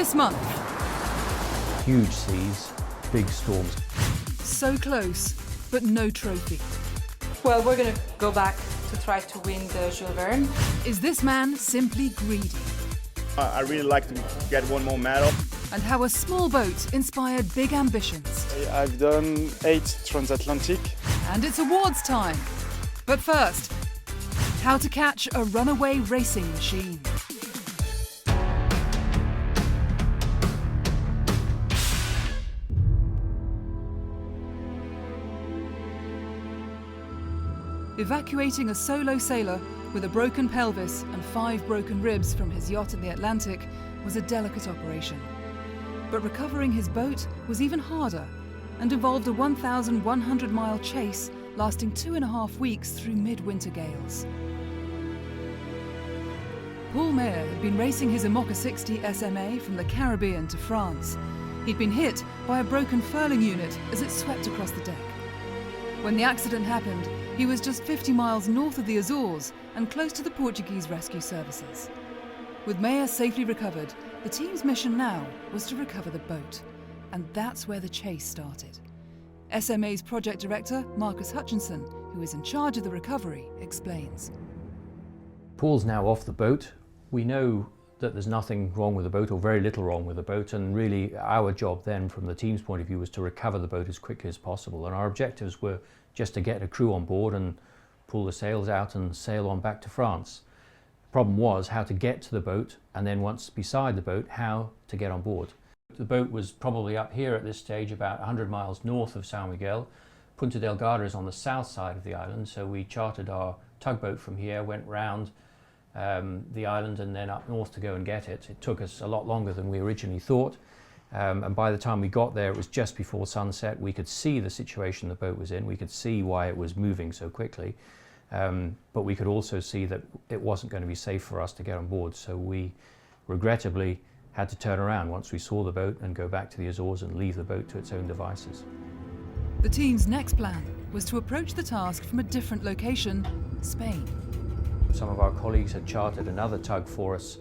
this month. Huge seas, big storms. So close, but no trophy. Well, we're going to go back to try to win the Jules Verne. Is this man simply greedy? I really like to get one more medal. And how a small boat inspired big ambitions. I've done 8 transatlantic. And it's awards time. But first, how to catch a runaway racing machine. Evacuating a solo sailor with a broken pelvis and 5 broken ribs from his yacht in the Atlantic was a delicate operation. But recovering his boat was even harder and involved a 1,100-mile chase lasting 2.5 weeks through midwinter gales. Paul Mayer had been racing his Imoca 60 SMA from the Caribbean to France. He'd been hit by a broken furling unit as it swept across the deck. When the accident happened, he was just 50 miles north of the Azores and close to the Portuguese rescue services. With Mayer safely recovered, the team's mission now was to recover the boat. And that's where the chase started. SMA's project director, Marcus Hutchinson, who is in charge of the recovery, explains. Paul's now off the boat. We know that there's nothing wrong with the boat, or very little wrong with the boat, and really our job then from the team's point of view was to recover the boat as quickly as possible. And our objectives were just to get a crew on board and pull the sails out and sail on back to France. The problem was how to get to the boat, and then once beside the boat, how to get on board. The boat was probably up here at this stage, about 100 miles north of San Miguel. Punta Delgada is on the south side of the island, so we chartered our tugboat from here, went round the island and then up north to go and get it. It took us a lot longer than we originally thought, and by the time we got there it was just before sunset. We could see the situation the boat was in, we could see why it was moving so quickly, but we could also see that it wasn't going to be safe for us to get on board, so we regrettably had to turn around once we saw the boat and go back to the Azores and leave the boat to its own devices. The team's next plan was to approach the task from a different location, Spain. Some of our colleagues had chartered another tug for us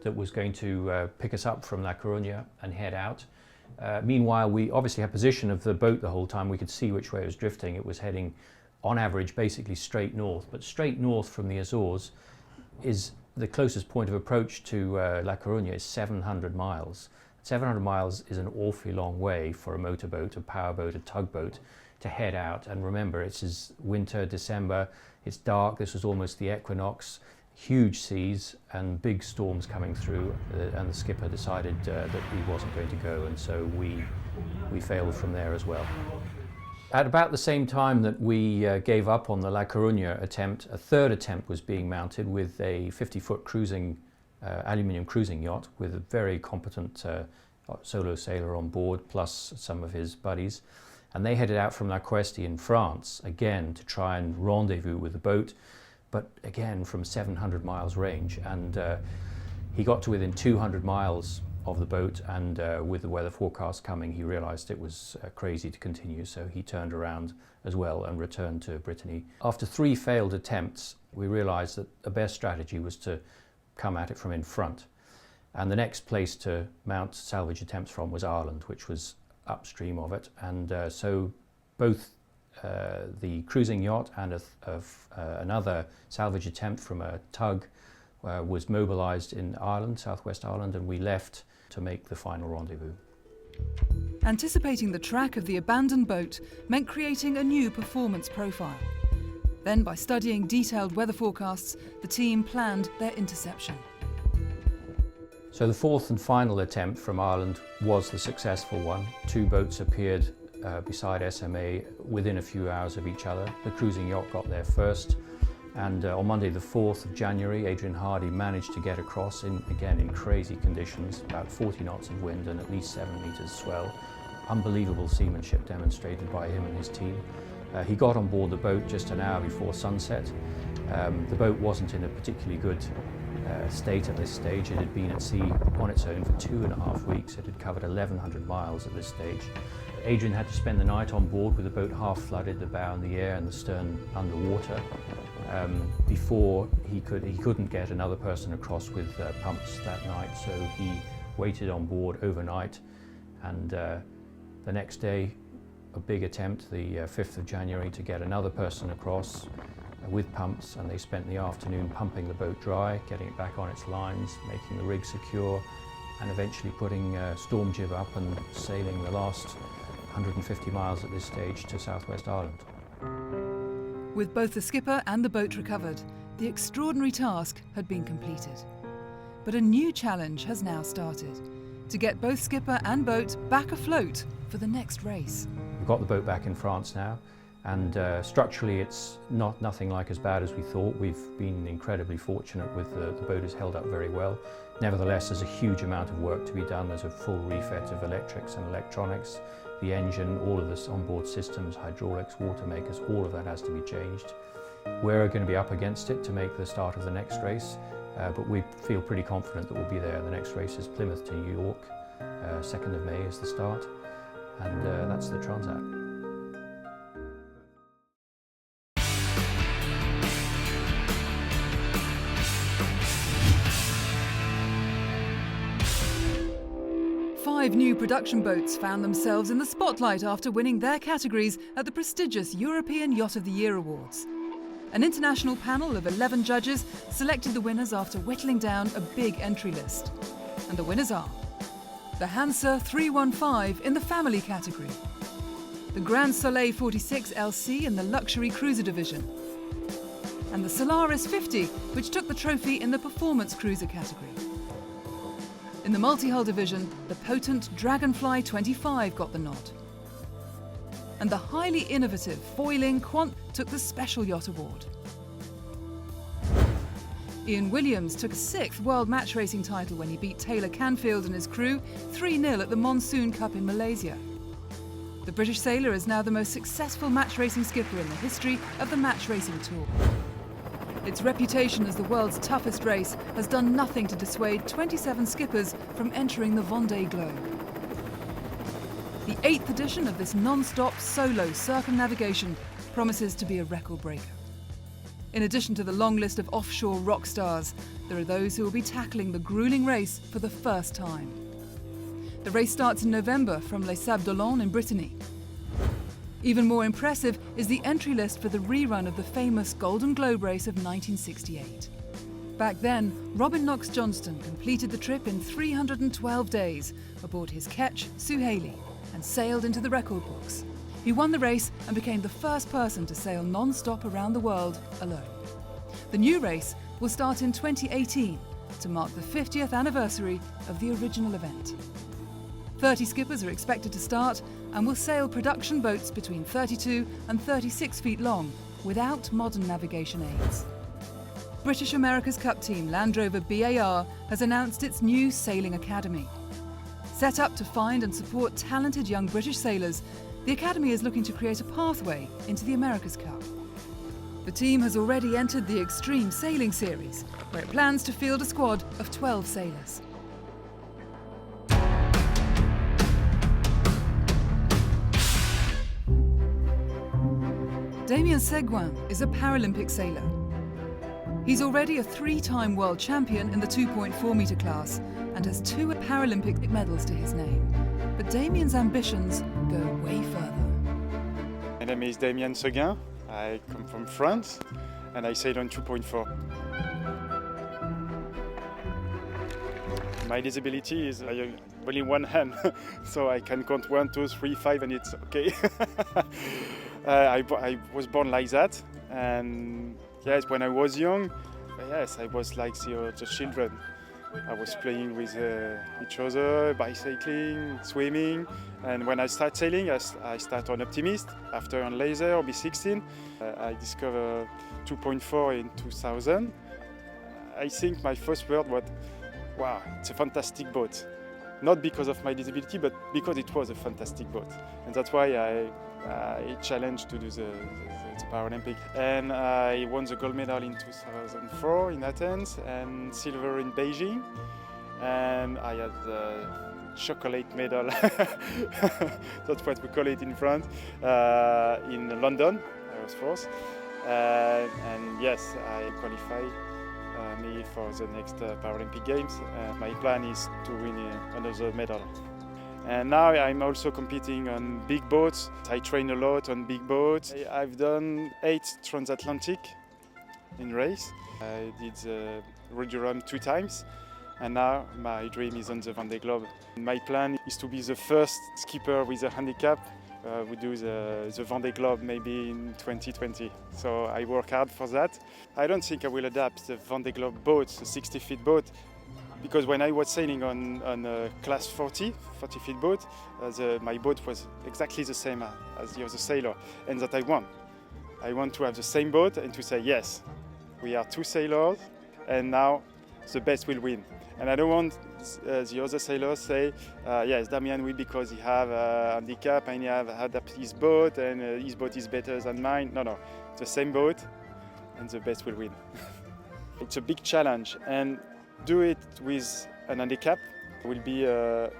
that was going to pick us up from La Coruña and head out. Meanwhile, we obviously had position of the boat the whole time. We could see which way it was drifting. It was heading, on average, basically straight north. But straight north from the Azores is the closest point of approach to La Coruña is 700 miles. 700 miles is an awfully long way for a motorboat, a powerboat, a tugboat to head out. And remember, it's winter, December, it's dark, this was almost the equinox, huge seas and big storms coming through, and the skipper decided that he wasn't going to go, and so we failed from there as well. At about the same time that we gave up on the La Coruña attempt, a third attempt was being mounted with a 50-foot cruising, aluminium cruising yacht with a very competent solo sailor on board, plus some of his buddies. And they headed out from La Coeste in France, again, to try and rendezvous with the boat, but again, from 700 miles range. And he got to within 200 miles of the boat, and with the weather forecast coming, he realized it was crazy to continue, so he turned around as well and returned to Brittany. After 3 failed attempts, we realized that the best strategy was to come at it from in front. And the next place to mount salvage attempts from was Ireland, which was upstream of it, and so both the cruising yacht and another salvage attempt from a tug was mobilized in Ireland, southwest Ireland, and we left to make the final rendezvous. Anticipating the track of the abandoned boat meant creating a new performance profile. Then, by studying detailed weather forecasts, the team planned their interception. So the fourth and final attempt from Ireland was the successful one. 2 boats appeared beside SMA within a few hours of each other. The cruising yacht got there first, and on Monday the 4th of January, Adrian Hardy managed to get across in crazy conditions, about 40 knots of wind and at least 7 meters swell. Unbelievable seamanship demonstrated by him and his team. He got on board the boat just an hour before sunset. The boat wasn't in a particularly good state at this stage. It had been at sea on its own for 2.5 weeks. It had covered 1,100 miles at this stage. Adrian had to spend the night on board with the boat half flooded, the bow in the air and the stern underwater. Before he couldn't get another person across with pumps that night, so he waited on board overnight, and the next day a big attempt, the 5th of January, to get another person across with pumps, and they spent the afternoon pumping the boat dry, getting it back on its lines, making the rig secure, and eventually putting storm jib up and sailing the last 150 miles at this stage to southwest Ireland. With both the skipper and the boat recovered, the extraordinary task had been completed. But a new challenge has now started, to get both skipper and boat back afloat for the next race. We've got the boat back in France now, and structurally it's nothing like as bad as we thought. We've been incredibly fortunate with the boat has held up very well. Nevertheless, there's a huge amount of work to be done. There's a full refit of electrics and electronics, the engine, all of this onboard systems, hydraulics, water makers, all of that has to be changed. We're going to be up against it to make the start of the next race, but we feel pretty confident that we'll be there. The next race is Plymouth to New York, 2nd of May is the start, and that's the Transat. Five new production boats found themselves in the spotlight after winning their categories at the prestigious European Yacht of the Year Awards. An international panel of 11 judges selected the winners after whittling down a big entry list. And the winners are the Hansa 315 in the family category, the Grand Soleil 46 LC in the luxury cruiser division, and the Solaris 50, which took the trophy in the performance cruiser category. In the multi-hull division, the potent Dragonfly 25 got the nod. And the highly innovative foiling Quant took the Special Yacht Award. Ian Williams took a 6th World Match Racing title when he beat Taylor Canfield and his crew 3-0 at the Monsoon Cup in Malaysia. The British sailor is now the most successful match racing skipper in the history of the match racing tour. Its reputation as the world's toughest race has done nothing to dissuade 27 skippers from entering the Vendée Globe. The 8th edition of this non-stop solo circumnavigation promises to be a record breaker. In addition to the long list of offshore rock stars, there are those who will be tackling the grueling race for the first time. The race starts in November from Les Sables d'Olonne in Brittany. Even more impressive is the entry list for the rerun of the famous Golden Globe race of 1968. Back then, Robin Knox-Johnston completed the trip in 312 days aboard his ketch, Soleil, and sailed into the record books. He won the race and became the first person to sail non-stop around the world alone. The new race will start in 2018 to mark the 50th anniversary of the original event. 30 skippers are expected to start and will sail production boats between 32 and 36 feet long without modern navigation aids. British America's Cup team Land Rover BAR has announced its new sailing academy. Set up to find and support talented young British sailors, the academy is looking to create a pathway into the America's Cup. The team has already entered the Extreme Sailing Series, where it plans to field a squad of 12 sailors. Damien Seguin is a Paralympic sailor. He's already a 3-time world champion in the 2.4-metre class and has 2 Paralympic medals to his name. But Damien's ambitions go way further. My name is Damien Seguin. I come from France and I sail on 2.4. My disability is only one hand, so I can count 1, 2, 3, 5 and it's okay. I was born like that, and yes, when I was young, yes, I was like the children. I was playing with each other, bicycling, swimming, and when I start sailing, I start on Optimist, after on Laser or B16. I discovered 2.4 in 2000. I think my first word was, wow, it's a fantastic boat. Not because of my disability, but because it was a fantastic boat. And that's why I challenged to do the Paralympic. And I won the gold medal in 2004 in Athens and silver in Beijing. And I had the chocolate medal, that's what we call it in France, in London, I was fourth. And yes, I qualified me for the next Paralympic Games. My plan is to win another medal. And now I'm also competing on big boats. I train a lot on big boats. I've done 8 transatlantic in race. I did the Radial 2 times, and now my dream is on the Vendée Globe. My plan is to be the first skipper with a handicap who do the Vendée Globe maybe in 2020. So I work hard for that. I don't think I will adapt the Vendée Globe boat, the 60-feet boat, because when I was sailing on a class 40-feet boat, my boat was exactly the same as the other sailor, and that I want. I want to have the same boat and to say, yes, we are 2 sailors, and now the best will win. And I don't want the other sailors say, yes, Damien will because he have a handicap and he have adapted his boat and his boat is better than mine. No, the same boat and the best will win. It's a big challenge, and do it with an handicap will be a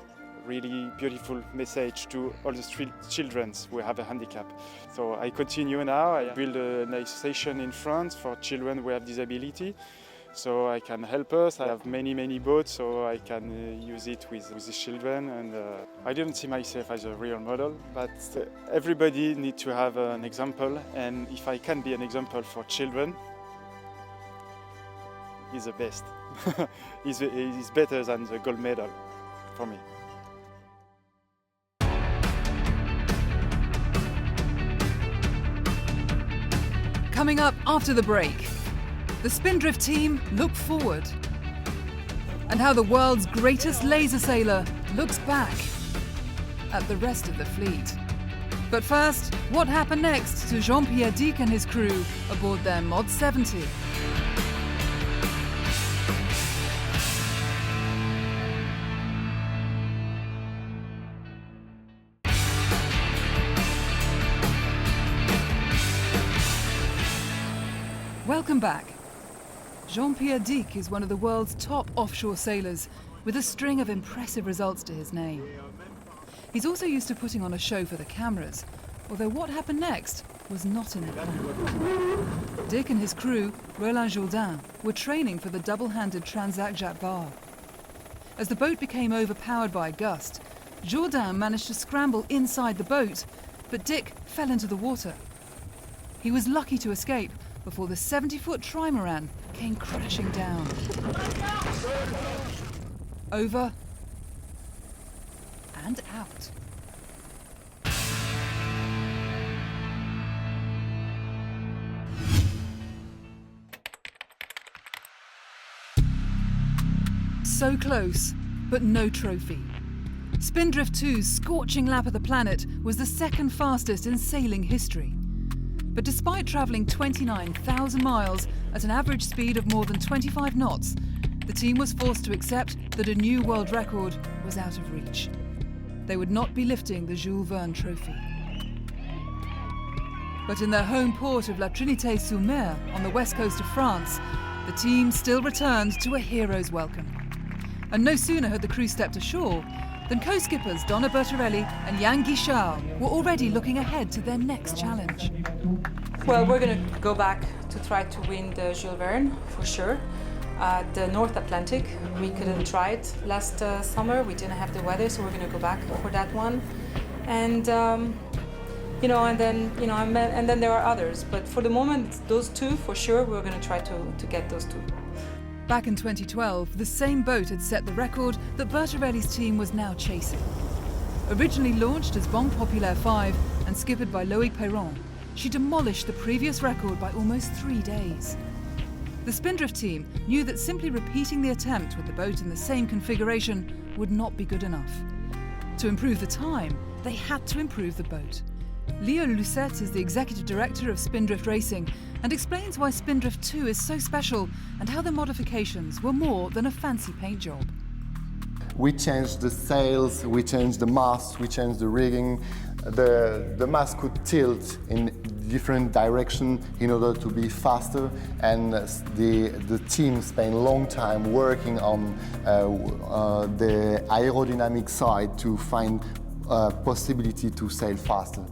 really beautiful message to all the children who have a handicap. So I continue now. I build a nice station in France for children who have disability, so I can help us. I have many boats, so I can use it with the children. And I didn't see myself as a real model, but everybody needs to have an example, and if I can be an example for children, he's the best. He's better than the gold medal for me. Coming up after the break, the Spindrift team look forward, and how the world's greatest laser sailor looks back at the rest of the fleet. But first, what happened next to Jean-Pierre Dick and his crew aboard their Mod 70? Welcome back. Jean-Pierre Dick is one of the world's top offshore sailors, with a string of impressive results to his name. He's also used to putting on a show for the cameras, although what happened next was not in the plan. Dick and his crew, Roland Jourdain, were training for the double-handed Transat Jacques Vabre. As the boat became overpowered by a gust, Jourdain managed to scramble inside the boat, but Dick fell into the water. He was lucky to escape before the 70-foot trimaran came crashing down. Over and out. So close, but no trophy. Spindrift 2's scorching lap of the planet was the second fastest in sailing history. But despite travelling 29,000 miles at an average speed of more than 25 knots, the team was forced to accept that a new world record was out of reach. They would not be lifting the Jules Verne trophy. But in their home port of La Trinité-sur-Mer on the west coast of France, the team still returned to a hero's welcome. And no sooner had the crew stepped ashore than co-skippers Donna Bertarelli and Yann Guichard were already looking ahead to their next challenge. Well, we're going to go back to try to win the Jules Verne, for sure. The North Atlantic, we couldn't try it last summer. We didn't have the weather, so we're going to go back for that one. And, and then there are others. But for the moment, those two, for sure, we're going to try to get those two. Back in 2012, the same boat had set the record that Bertarelli's team was now chasing. Originally launched as Banque Populaire 5 and skippered by Loïc Perron, she demolished the previous record by almost 3 days. The Spindrift team knew that simply repeating the attempt with the boat in the same configuration would not be good enough. To improve the time, they had to improve the boat. Leo Lucette is the executive director of Spindrift Racing and explains why Spindrift 2 is so special and how the modifications were more than a fancy paint job. We changed the sails, we changed the mast, we changed the rigging. The mast could tilt in different directions in order to be faster, and the team spent a long time working on the aerodynamic side to find a possibility to sail faster.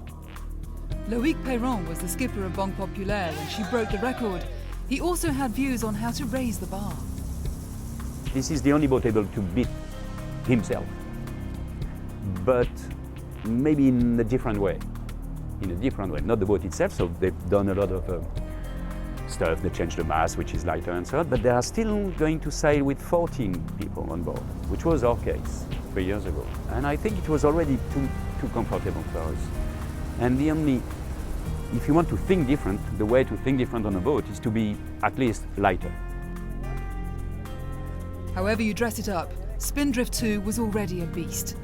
Loïc Perron was the skipper of Banque Populaire when she broke the record. he also had views on how to raise the bar. This is the only boat able to beat himself, but maybe in a different way. Not the boat itself, so they've done a lot of stuff. They changed the mast, which is lighter and so on, but they are still going to sail with 14 people on board, which was our case 3 years ago. And I think it was already too comfortable for us. And if you want to think different, the way to think different on a boat is to be at least lighter. However you dress it up, Spindrift 2 was already a beast.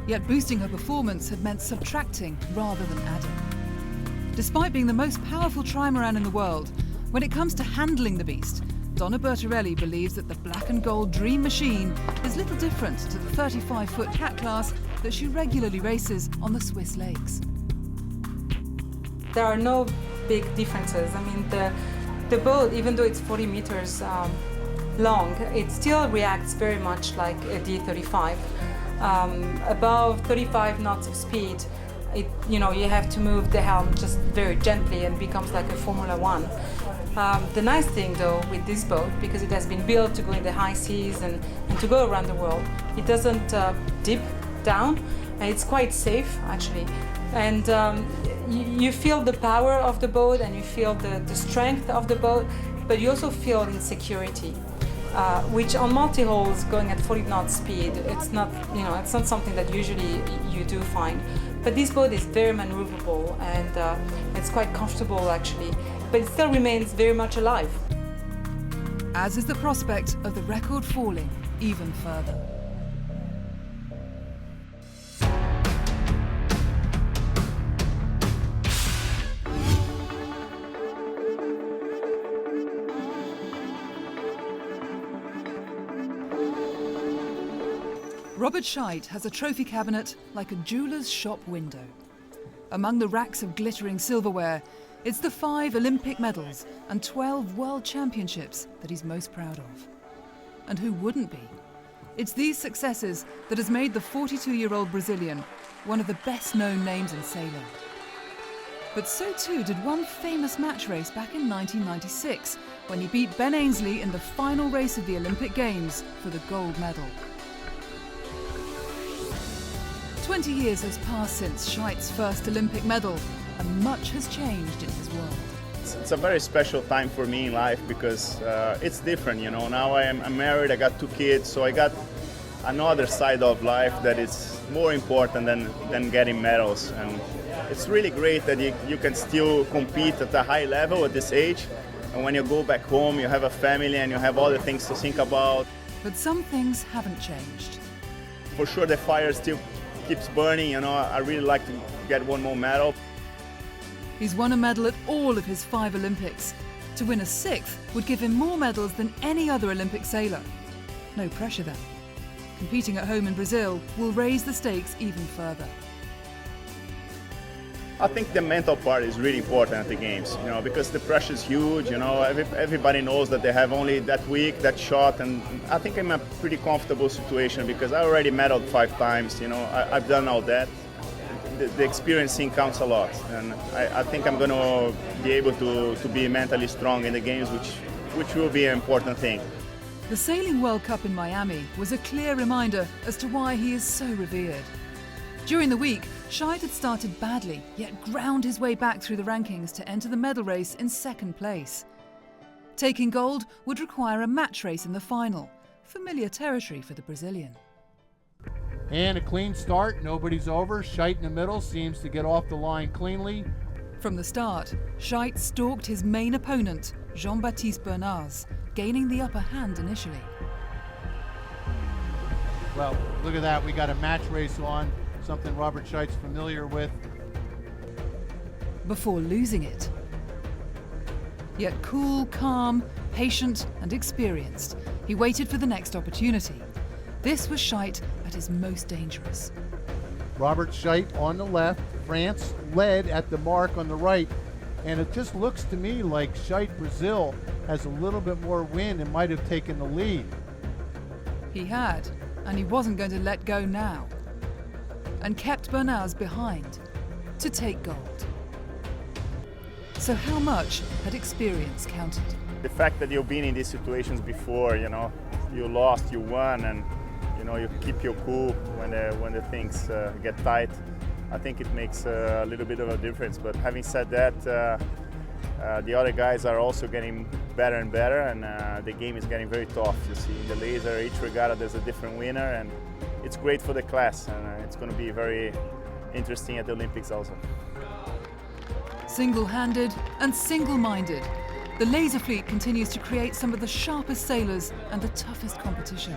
Yet boosting her performance had meant subtracting rather than adding. Despite being the most powerful trimaran in the world, when it comes to handling the beast, Donna Bertarelli believes that the black and gold Dream Machine is little different to the 35-foot cat class that she regularly races on the Swiss lakes. There are no big differences. I mean, the boat, even though it's 40 meters long, it still reacts very much like a D35. Above 35 knots of speed, you have to move the helm just very gently and becomes like a Formula One. The nice thing though with this boat, because it has been built to go in the high seas and to go around the world, it doesn't dip down, and it's quite safe actually. And you feel the power of the boat and you feel the strength of the boat, but you also feel insecurity. Which on multi-hulls going at 40 knots speed, it's not something that usually you do find. But this boat is very maneuverable and it's quite comfortable actually, but it still remains very much alive. As is the prospect of the record falling even further. Robert Schiedt has a trophy cabinet like a jeweller's shop window. Among the racks of glittering silverware, it's the 5 Olympic medals and 12 World Championships that he's most proud of. And who wouldn't be? It's these successes that has made the 42-year-old Brazilian one of the best-known names in sailing. But so too did one famous match race back in 1996, when he beat Ben Ainsley in the final race of the Olympic Games for the gold medal. 20 years has passed since Scheidt's first Olympic medal, and much has changed in his world. It's a very special time for me in life because it's different, Now I'm married, I got 2 kids, so I got another side of life that is more important than getting medals. And it's really great that you can still compete at a high level at this age. And when you go back home, you have a family and you have other things to think about. But some things haven't changed. For sure, the fire still keeps burning, I really like to get one more medal. He's won a medal at all of his 5 Olympics. To win a 6th would give him more medals than any other Olympic sailor. No pressure then. Competing at home in Brazil will raise the stakes even further. I think the mental part is really important at the games, because the pressure is huge, everybody knows that they have only that week, that shot, and I think I'm in a pretty comfortable situation because I already medaled 5 times, I've done all that. The experiencing counts a lot, and I think I'm going to be able to be mentally strong in the games, which will be an important thing. The Sailing World Cup in Miami was a clear reminder as to why he is so revered. During the week, Schiedt had started badly, yet ground his way back through the rankings to enter the medal race in 2nd place. Taking gold would require a match race in the final, familiar territory for the Brazilian. And a clean start, nobody's over. Schiedt in the middle seems to get off the line cleanly. From the start, Schiedt stalked his main opponent, Jean-Baptiste Bernard's, gaining the upper hand initially. Well, look at that, we got a match race on, something Robert Schiedt's familiar with. Before losing it. Yet cool, calm, patient and experienced, he waited for the next opportunity. This was Schiedt at his most dangerous. Robert Schiedt on the left, France led at the mark on the right, and it just looks to me like Schiedt Brazil has a little bit more wind and might have taken the lead. He had, and he wasn't going to let go now, and kept Bernard's behind to take gold. So how much had experience counted? The fact that you've been in these situations before, you know, you lost, you won, and you know, you keep your cool when the things get tight. I think it makes a little bit of a difference. But having said that, the other guys are also getting better and better, and the game is getting very tough. You see, in the laser, each regatta there's a different winner, and it's great for the class, and it's going to be very interesting at the Olympics also. Single-handed and single-minded, the Laser Fleet continues to create some of the sharpest sailors and the toughest competition.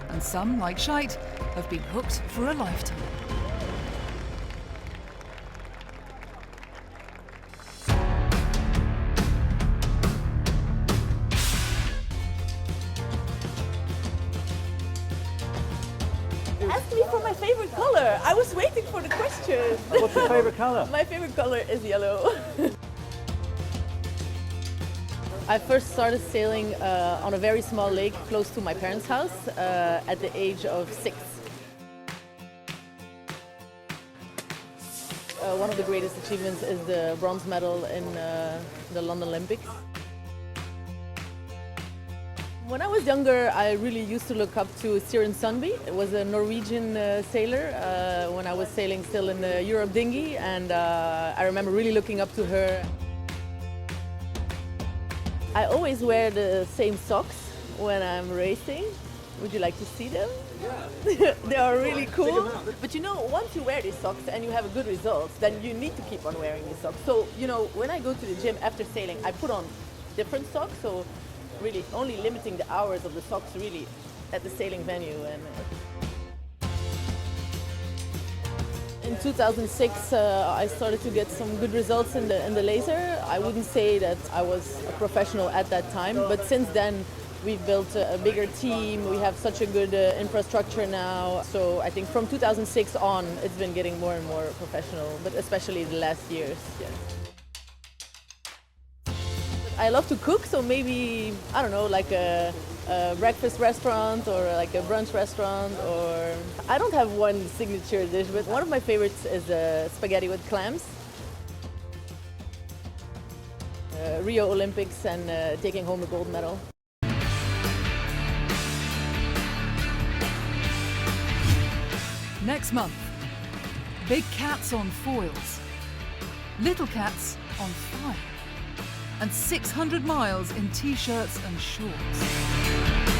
And some, like Schiedt, have been hooked for a lifetime. Ask me for my favorite color. I was waiting for the question. What's your favorite color? My favorite color is yellow. I first started sailing on a very small lake close to my parents' house at the age of 6. One of the greatest achievements is the bronze medal in the London Olympics. When I was younger, I really used to look up to Siren Sundby. It was a Norwegian sailor when I was sailing still in the Europe dinghy, and I remember really looking up to her. I always wear the same socks when I'm racing. Would you like to see them? Yeah. They are really cool. But you know, once you wear these socks and you have a good result, then you need to keep on wearing these socks. So, you know, when I go to the gym after sailing, I put on different socks. So really only limiting the hours of the socks really at the sailing venue. And in 2006, I started to get some good results in the laser. I wouldn't say that I was a professional at that time, but since then we've built a bigger team. We have such a good infrastructure now. So I think from 2006 on, it's been getting more and more professional, but especially the last years. Yeah. I love to cook, so maybe, I don't know, like a breakfast restaurant or like a brunch restaurant, or I don't have one signature dish, but one of my favorites is spaghetti with clams. Rio Olympics and taking home the gold medal. Next month, big cats on foils, little cats on fire, and 600 miles in t-shirts and shorts.